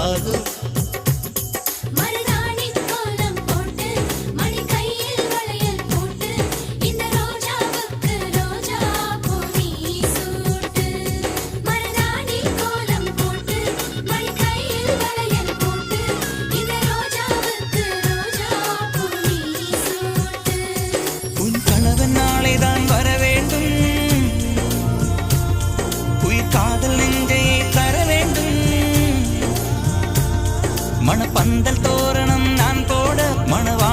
கூடாது. உன் கணவன் நாளைதான் வர வேண்டும், உயிர் காதல் நெஞ்சை தர வேண்டும். மணப்பந்தல் தோரணம் நான் போட மணவா